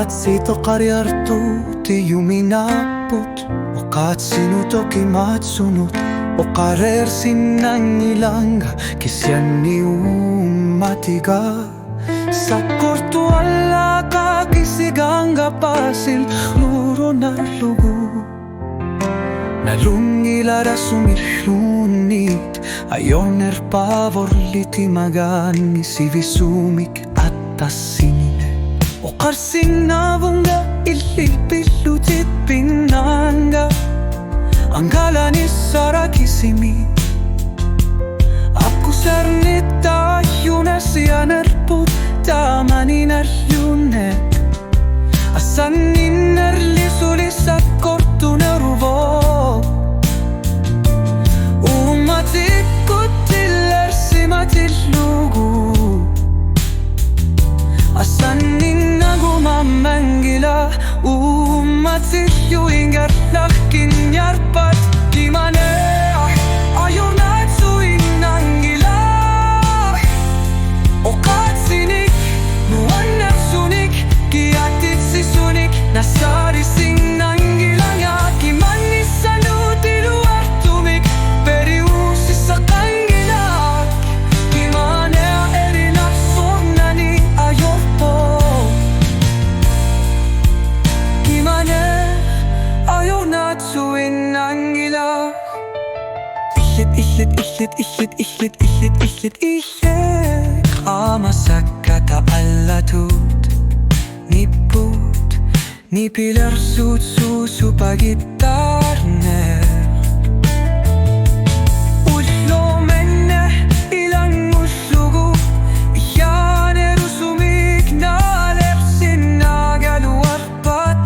Sito karjartuuti juminaput O katsinutoki matsunut O karersin nangilanga Kisiani ummatiga Sakkortu alla kakisiganga pasil Luro na lugu Nalungilara sumilunit Ayoner pavorliti magani Sivisumik attasinne O karsinavunga illipillutit pinnanga Angalani sarakisimi Akkusernita junesianerput Tamaninerjunek Assanninerlisulisat kortunervo Ummatikkutillersimatillugu Assanninnagumammangila Ummatiljuingerlahkin jarpat Kimaneah ajornaatsuinnangila Okatsinik nuannaksunik Kiatitsisunik nasarisinnangilanga Kimannissanutiluartumik periuusissa kangilaak Kimanea erinapsonnani ajorpo Kimane ajornaatsuinnangila Ihlet Qaamasakkata allatut Nipput Nipilersuut suusupagittarner Ullo menne ilangussugu Ihjaanerusumik naalepsinnagaluarpat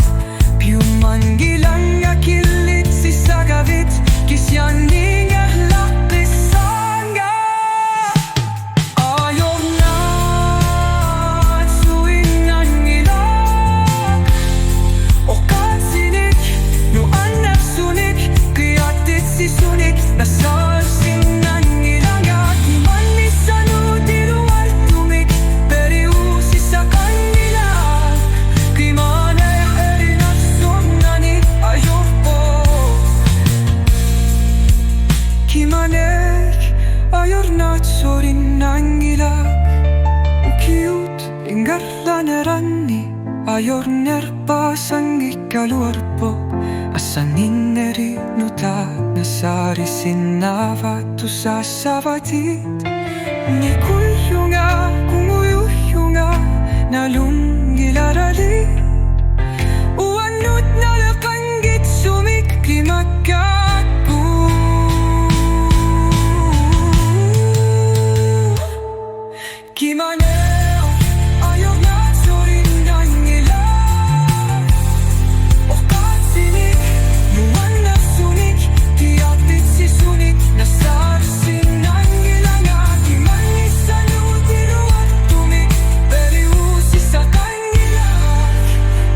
Piummangilanga killitsissagavit Kisjanninga laqqissanga Ajornaatsuinnangila Okatsinik nuannapsunik Kiatitsisunik nasarsinnangilanga Kimannissanutiluartumik periuusissa kangilaak Kimane erinapsonnani ajorpo Kimanek ajornaatsuinnangila Ukiut ingarlaneranni ajornerpasangikkaluarpo Assanninneri nuta nasarisinnavatu sassavatit Nikuljunga kunguyuhjunga nalungilarali Uannut nalaqangitsumik kimakkaakku Kimane ajornaatsuinnangila Okatsinik nuannapsunik Kiatitsisunik nasarsinnangilanga Kimannissanutiluartumik periuusissa kangilaak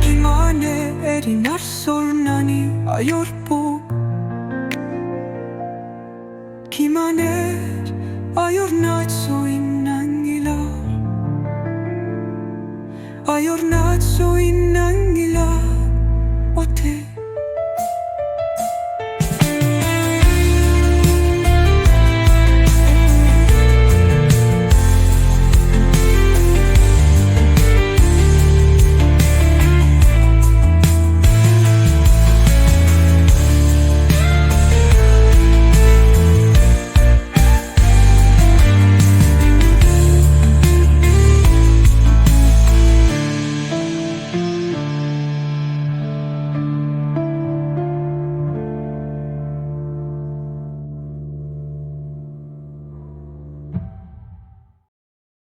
Kimane erinarsornani ajorpu Kimane ajornaatsuinnangila Ajornaatsuinnangila